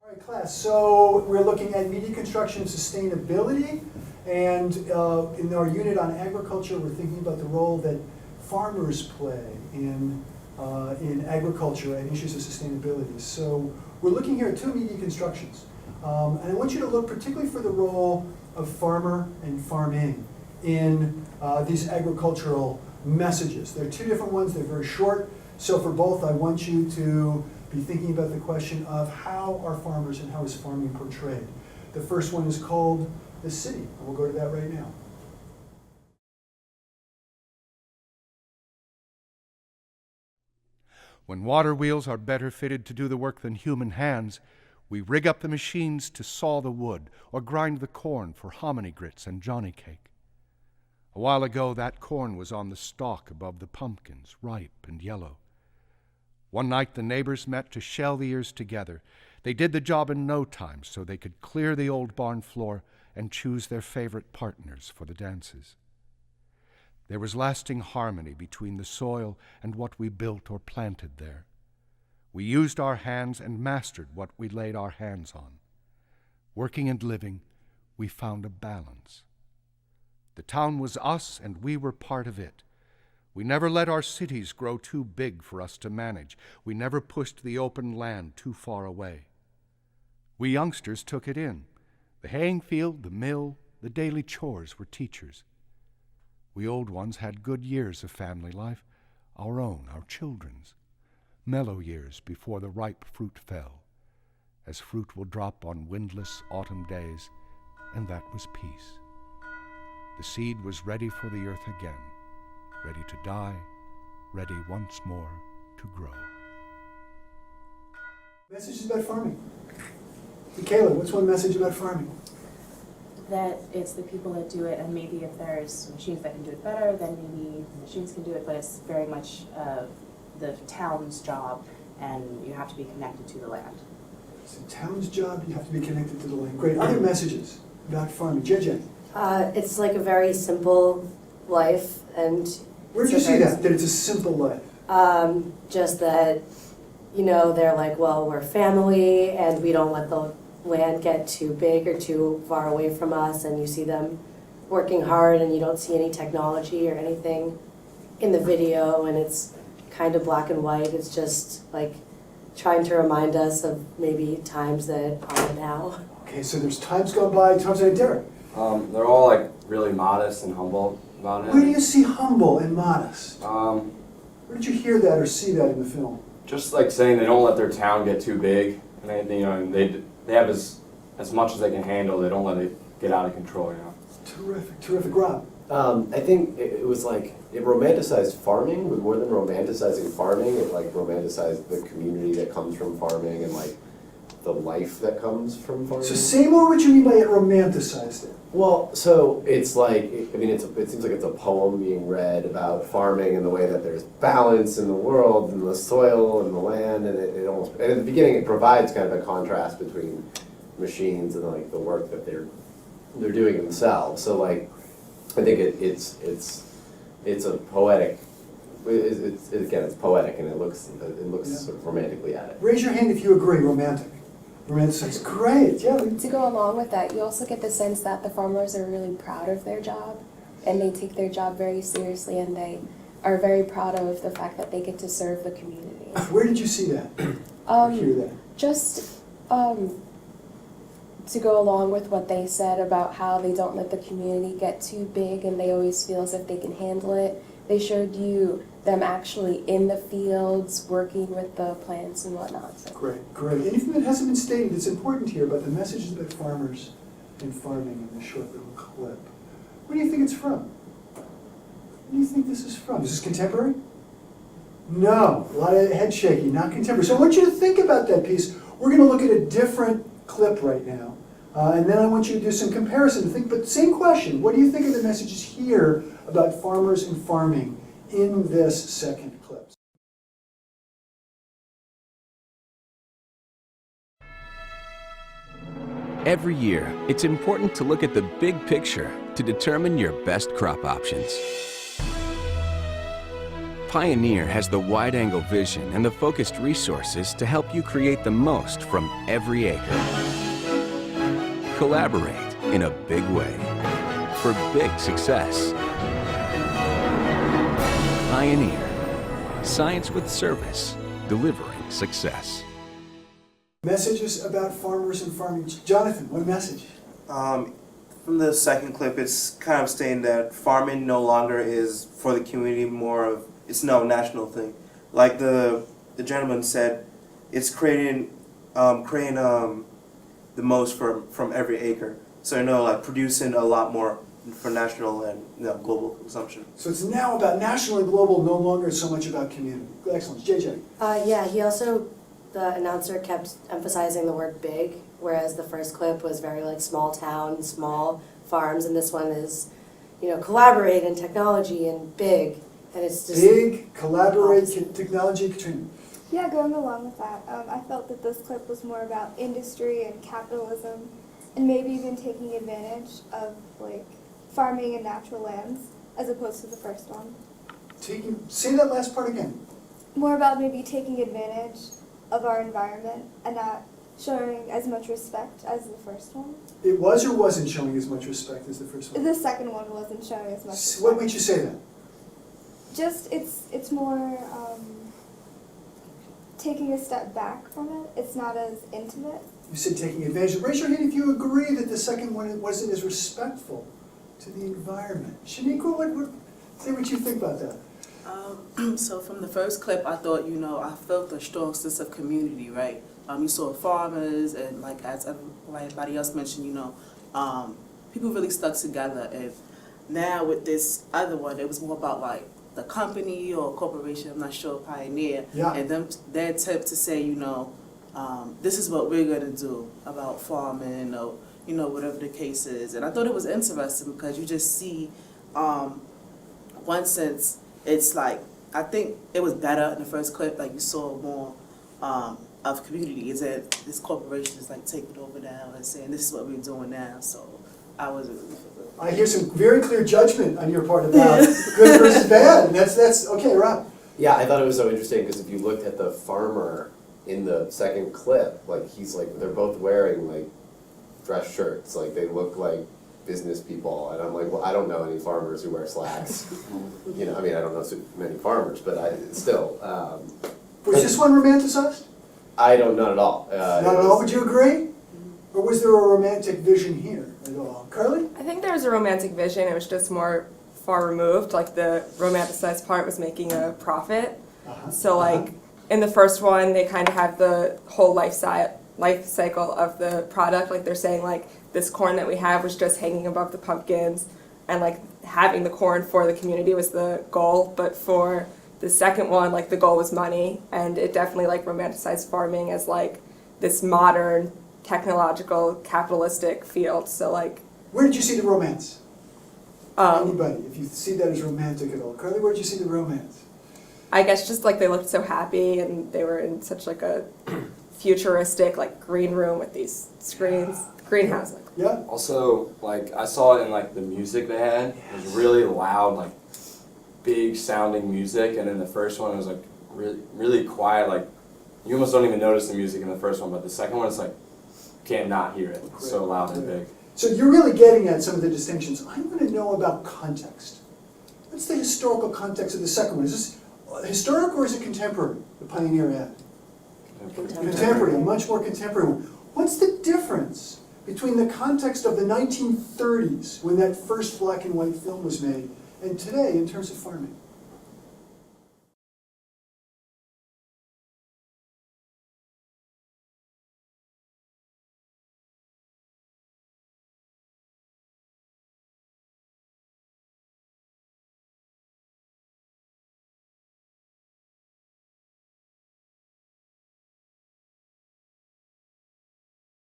All right, class, so we're looking at media construction and sustainability, and in our unit on agriculture, we're thinking about the role that farmers play in agriculture and issues of sustainability. So we're looking here at two media constructions, and I want you to look particularly for the role of farmer and farming in these agricultural messages. There are two different ones, they're very short, so for both I want you to be thinking about the question of how are farmers and how is farming portrayed. The first one is called The City, and we'll go to that right now. When water wheels are better fitted to do the work than human hands, we rig up the machines to saw the wood or grind the corn for hominy grits and johnny cake. A while ago, that corn was on the stalk above the pumpkins, ripe and yellow. One night the neighbors met to shell the ears together. They did the job in no time so they could clear the old barn floor and choose their favorite partners for the dances. There was lasting harmony between the soil and what we built or planted there. We used our hands and mastered what we laid our hands on. Working and living, we found a balance. The town was us and we were part of it. We never let our cities grow too big for us to manage. We never pushed the open land too far away. We youngsters took it in. The haying field, the mill, the daily chores were teachers. We old ones had good years of family life, our own, our children's. Mellow years before the ripe fruit fell, as fruit will drop on windless autumn days, and that was peace. The seed was ready for the earth again, ready to die, ready once more to grow. Messages about farming. Michaela, what's one message about farming? That it's the people that do it, and maybe if there's machines that can do it better, then maybe machines can do it, but it's very much the town's job, and you have to be connected to the land. It's the town's job, you have to be connected to the land. Great, other messages about farming. JJ? It's like a very simple life, and Where did you see that it's a simple life? just that, you know, they're like, well, we're family, and we don't let the land get too big or too far away from us, and you see them working hard, and you don't see any technology or anything in the video, and it's kind of black and white. It's just like trying to remind us of maybe times that aren't now. Okay, so there's times gone by, times that are Derek. They're all like really modest and humble about it. Where do you see humble and modest? Um, Where did you hear that or see that in the film? just like saying they don't let their town get too big, and they, you know, and they have as much as they can handle. They don't let it get out of control, you know. Terrific, terrific. Rob? I think it was like, it romanticized farming, but more than romanticizing farming, it like romanticized the community that comes from farming and like the life that comes from farming. So say more what you mean by it romanticized it. Well, so it's like, I mean, it seems like it's a poem being read about farming and the way that there's balance in the world and the soil and the land, and it almost, and at the beginning it provides kind of a contrast between machines and like the work that they're doing themselves. So like, I think it's a poetic, it's poetic, and it looks Yeah. sort of romantically at it. Raise your hand if you agree, romantic. Romanticized, great, yeah. To go along with that, you also get the sense that the farmers are really proud of their job, and they take their job very seriously, and they are very proud of the fact that they get to serve the community. Where did you see that? Hear that? Just to go along with what they said about how they don't let the community get too big, and they always feel as if they can handle it. They showed you them actually in the fields working with the plants and whatnot. So. Great, great. Anything that hasn't been stated that's important here about the messages about farmers and farming in this short little clip. Where do you think it's from? Where do you think this is from? Is this contemporary? No, a lot of head shaking, not contemporary. So I want you to think about that piece. We're going to look at a different clip right now. And then I want you to do some comparison. But same question, what do you think of the messages here about farmers and farming in this second clip? Every year, it's important to look at the big picture to determine your best crop options. Pioneer has the wide-angle vision and the focused resources to help you create the most from every acre. Collaborate in a big way for big success. Pioneer. Science with service, delivering success. Messages about farmers and farming. Jonathan, what message? From the second clip, it's kind of stating that farming no longer is for the community, more of, it's no national thing. Like the gentleman said, it's creating the most from every acre. So like producing a lot more for national and global consumption. So it's now about national and global, no longer so much about community. Excellent. JJ. Yeah, he also, the announcer kept emphasizing the word big, whereas the first clip was very like small town, small farms, and this one is, collaborate and technology and big, and it's just Big, collaborate, technology, Katrina. Yeah, going along with that, I felt that this clip was more about industry and capitalism, and maybe even taking advantage of like farming and natural lands, as opposed to the first one. Say that last part again. More about maybe taking advantage of our environment and not showing as much respect as the first one. It was or wasn't showing as much respect as the first one? The second one wasn't showing as much respect. What made you say that? Just, it's more taking a step back from it. It's not as intimate. You said taking advantage. Raise your hand if you agree that the second one wasn't as respectful to the environment. Shaniqua, say what you think about that. So from the first clip, I thought, I felt a strong sense of community, right? You saw farmers and like everybody else mentioned, people really stuck together. And now with this other one, it was more about like the company or corporation, I'm not sure, Pioneer, Yeah. and their attempt to say, this is what we're gonna do about farming or whatever the case is. And I thought it was interesting because you just see, one sense, it's like, I think it was better in the first clip, like you saw more of community, is that this corporation is like taking over now and saying this is what we're doing now. So I wasn't really for it. I hear some very clear judgment on your part about good versus bad. And that's okay, Rob. Yeah, I thought it was so interesting because if you looked at the farmer in the second clip, like they're both wearing like dress shirts, like they look like business people, and I'm like, well, I don't know any farmers who wear slacks. I don't know so many farmers, but still. Was this one romanticized? I don't know at all. Not at all, would you agree? Or was there a romantic vision here at all? Carly? I think there was a romantic vision. It was just more far removed. Like the romanticized part was making a profit. So like in the first one, they kind of have the whole life cycle of the product. Like they're saying like this corn that we have was just hanging above the pumpkins, and like having the corn for the community was the goal. But for the second one, like the goal was money, and it definitely like romanticized farming as like this modern, technological, capitalistic field. So like, Where did you see the romance? um, Anybody, if you see that as romantic at all. Carly, where did you see the romance? I guess just like they looked so happy, and they were in such like a futuristic like green room with these screens, greenhouse. Yeah? Also, like, I saw it in, like, the music they had. It was really loud, like, big sounding music, and in the first one it was, like, really, really quiet, like, you almost don't even notice the music in the first one, but the second one, it's like, you can't not hear it. It's so loud and big. So you're really getting at some of the distinctions. I want to know about context. What's the historical context of the second one? Is this historic or is it contemporary, the Pioneer ad? Contemporary, a much more contemporary one. What's the difference between the context of the 1930s, when that first black and white film was made, and today in terms of farming?